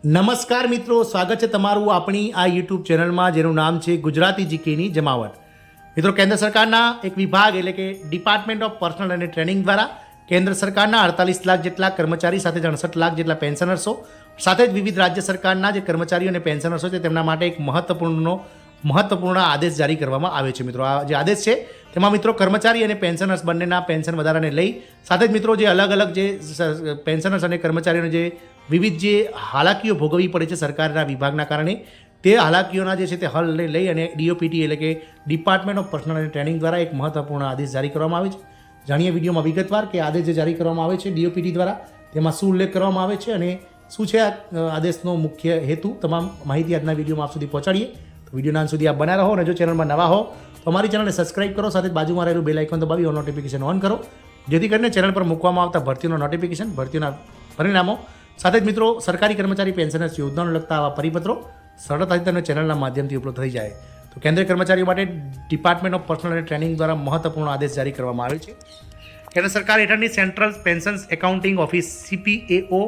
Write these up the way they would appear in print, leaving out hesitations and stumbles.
નમસ્કાર મિત્રો, સ્વાગત છે તમારું આપણી આ યુટ્યુબ ચેનલમાં જેનું નામ છે ગુજરાતી જીકેની જમાવટ. મિત્રો, કેન્દ્ર સરકારના એક વિભાગ એટલે કે ડિપાર્ટમેન્ટ ઓફ પર્સનલ અને ટ્રેનિંગ દ્વારા કેન્દ્ર સરકારના 48 લાખ જેટલા કર્મચારી સાથે 68 લાખ જેટલા પેન્શનર્સો સાથે જ વિવિધ રાજ્ય સરકારના જે કર્મચારીઓ અને પેન્શનર્સો છે તેમના માટે એક મહત્વપૂર્ણ આદેશ જારી કરવામાં આવ્યો છે. મિત્રો, આ જે આદેશ છે તેમાં મિત્રો કર્મચારી અને પેન્શનર્સ બંનેના પેન્શન વધારાને લઈ સાથે જ મિત્રો જે અલગ અલગ જે પેન્શનર્સ અને કર્મચારીઓને જે વિવિધ જે હાલાકીઓ ભોગવવી પડે છે સરકારના વિભાગના કારણે, તે હાલાકીઓના જે છે તે હલ લઈ અને ડીઓપીટી એટલે કે ડિપાર્ટમેન્ટ ઓફ પર્સનલ અને ટ્રેનિંગ દ્વારા એક મહત્વપૂર્ણ આદેશ જારી કરવામાં આવે છે. જાણીએ વિડીયોમાં વિગતવાર કે આદેશ જે જારી કરવામાં આવે છે ડીઓપીટી દ્વારા તેમાં શું ઉલ્લેખ કરવામાં આવે છે અને શું છે આ આદેશનો મુખ્ય હેતુ. તમામ માહિતી આજના વિડીયોમાં આપ સુધી પહોંચાડીએ. તો વિડીયોના અંત સુધી આપ બન્યા રહો અને જો ચેનલમાં નવા હો તો અમારી ચેનલને સબસ્ક્રાઇબ કરો, સાથે જ બાજુમાં રહેલું બેલ આઇકોન દબાવી ઓલ નોટિફિકેશન ઓન કરો, જેથી કરીને ચેનલ પર મૂકવામાં આવતા ભરતીઓનો નોટિફિકેશન, ભરતીઓના પરિણામો સાથે જ મિત્રો સરકારી કર્મચારી પેન્શનર્સ યોજનાને લગતા આવા પરિપત્રો સરળતાથી તમને ચેનલના માધ્યમથી ઉપલબ્ધ થઈ જાય. તો કેન્દ્રીય કર્મચારીઓ માટે ડિપાર્ટમેન્ટ ઓફ પર્સનલ અને ટ્રેનિંગ દ્વારા મહત્વપૂર્ણ આદેશ જારી કરવામાં આવ્યો છે. કેન્દ્ર સરકાર હેઠળની central pension accounting office CPAO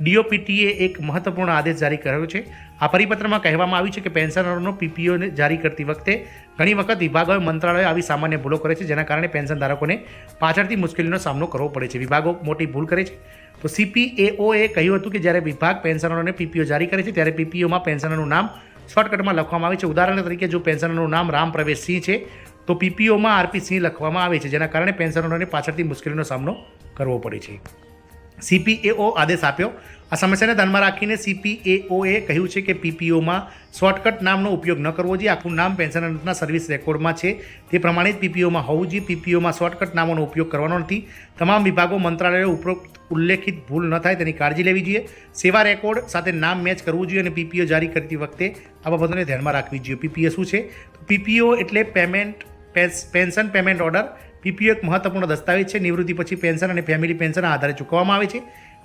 ડીઓપીટીએ એક મહત્વપૂર્ણ આદેશ જારી કર્યો છે. આ પરિપત્રમાં કહેવામાં આવ્યું છે કે પેન્શનરોનો પીપીઓને જારી કરતી વખતે ઘણી વખત વિભાગો મંત્રાલયો આવી સામાન્ય ભૂલો કરે છે, જેના કારણે પેન્શન ધારકોને પાછળથી મુશ્કેલીનો સામનો કરવો પડે છે. વિભાગો મોટી ભૂલ કરે છે. તો CPAOએ કહ્યું હતું કે જ્યારે વિભાગ પેન્શનરોને પીપીઓ જારી કરે છે ત્યારે પીપીઓમાં પેન્શનરનું નામ શોર્ટકટમાં લખવામાં આવે છે. ઉદાહરણ તરીકે જો પેન્શનરનું નામ રામ પ્રવેશ સિંહ છે તો પીપીઓમાં RP સિંહ લખવામાં આવે છે, જેના કારણે પેન્શનરોને પાછળથી મુશ્કેલીનો સામનો કરવો પડે છે. CPAO આદેશ આપ્યો. આ સમસ્યાને ધ્યાનમાં રાખીને CPAOએ કહ્યું છે કે પીપીઓમાં શોર્ટકટ નામનો ઉપયોગ ન કરવો જોઈએ. આખું નામ પેન્શનરના સર્વિસ રેકોર્ડમાં છે તે પ્રમાણે જ પીપીઓમાં હોવું જોઈએ. પીપીઓમાં શોર્ટકટ નામોનો ઉપયોગ કરવાનો નથી. તમામ વિભાગો મંત્રાલયો ઉપરોક્ત ઉલ્લેખિત ભૂલ ન થાય તેની કાળજી લેવી જોઈએ. સેવા રેકોર્ડ સાથે નામ મેચ કરવું જોઈએ અને પીપીઓ જારી કરતી વખતે આ બાબતોને ધ્યાનમાં રાખવી જોઈએ. પીપીઓ શું છે? તો પીપીઓ એટલે પેન્શન પેમેન્ટ ઓર્ડર. પીપીઓ એક મહત્વપૂર્ણ દસ્તાવેજ છે. નિવૃત્તિ પછી પેન્શન અને ફેમિલી પેન્શન આધારે ચૂકવવામાં આવે છે.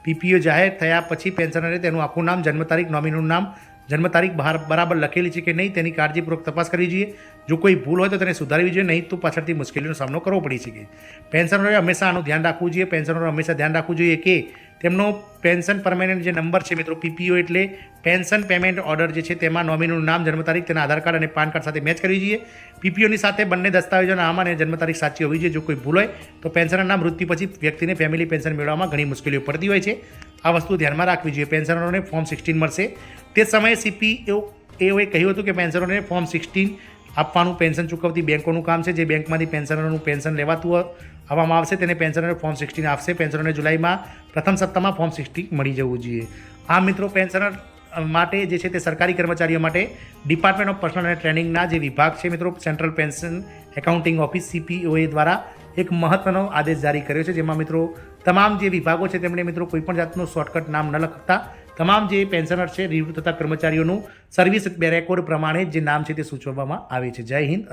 પીપીઓ જાહેર થયા પછી પેન્શનરે તેનું આખું નામ, જન્મ તારીખ, નોમિનીનું નામ, જન્મ તારીખ બરાબર લખેલી છે કે નહીં તેની કાળજીપૂર્વક તપાસ કરવી જોઈએ. જો કોઈ ભૂલ હોય તો તેને સુધારવી જોઈએ, નહીં તો પાછળથી મુશ્કેલીનો સામનો કરવો પડી શકે. પેન્શનરોએ હંમેશા આનું ધ્યાન રાખવું જોઈએ. પેન્શનરોએ હંમેશા ધ્યાન રાખવું જોઈએ કે તેમનો પેન્શન પરમેનન્ટ જે નંબર છે મિત્રો, પીપીઓ એટલે પેન્શન પેમેન્ટ ઓર્ડર જે છે તેમાં નોમિનીનું નામ, જન્મ તારીખ તેના આધાર કાર્ડ અને પાન કાર્ડ સાથે મેચ કરવી જોઈએ. પીપીઓની સાથે બંને દસ્તાવેજોના નામ અને જન્મ તારીખ સાચી હોવી જોઈએ. જો કોઈ ભૂલ હોય તો પેન્શનરના મૃત્યુ પછી વ્યક્તિને ફેમિલી પેન્શન મેળવવામાં ઘણી મુશ્કેલીઓ પડતી હોય છે. આ વસ્તુ ધ્યાનમાં રાખવી જોઈએ. પેન્શનરોને ફોર્મ 16 મળશે. તે સમયે CPAOએ કહ્યું હતું કે પેન્શનરોને ફોર્મ 16 આપવાનું પેન્શન ચૂકવતી બેંકોનું કામ છે. જે બેંકમાંથી પેન્શનરનું પેન્શન લેવાતું આવવામાં આવશે તેને પેન્શનરને ફોર્મ 16 આપશે. પેન્શનરને જુલાઈમાં પ્રથમ સપ્તાહમાં ફોર્મ 16 મળી જવું જોઈએ. આ મિત્રો પેન્શનર માટે જે છે તે સરકારી કર્મચારીઓ માટે ડિપાર્ટમેન્ટ ઓફ પર્સનલ અને ટ્રેનિંગના જે વિભાગ છે મિત્રો, સેન્ટ્રલ પેન્શન એકાઉન્ટિંગ ઓફિસ CPAOએ દ્વારા એક મહત્વનો આદેશ જારી કર્યો છે, જેમાં મિત્રો તમામ જે વિભાગો છે તેમણે મિત્રો કોઈપણ જાતનું શોર્ટકટ નામ ન લખતા તમામ જે પેન્શનર છે નિવૃત્ત થતા કર્મચારીઓનું સર્વિસ રેકોર્ડ પ્રમાણે જે નામ છે તે સૂચવવામાં આવે છે. જય હિન્દ.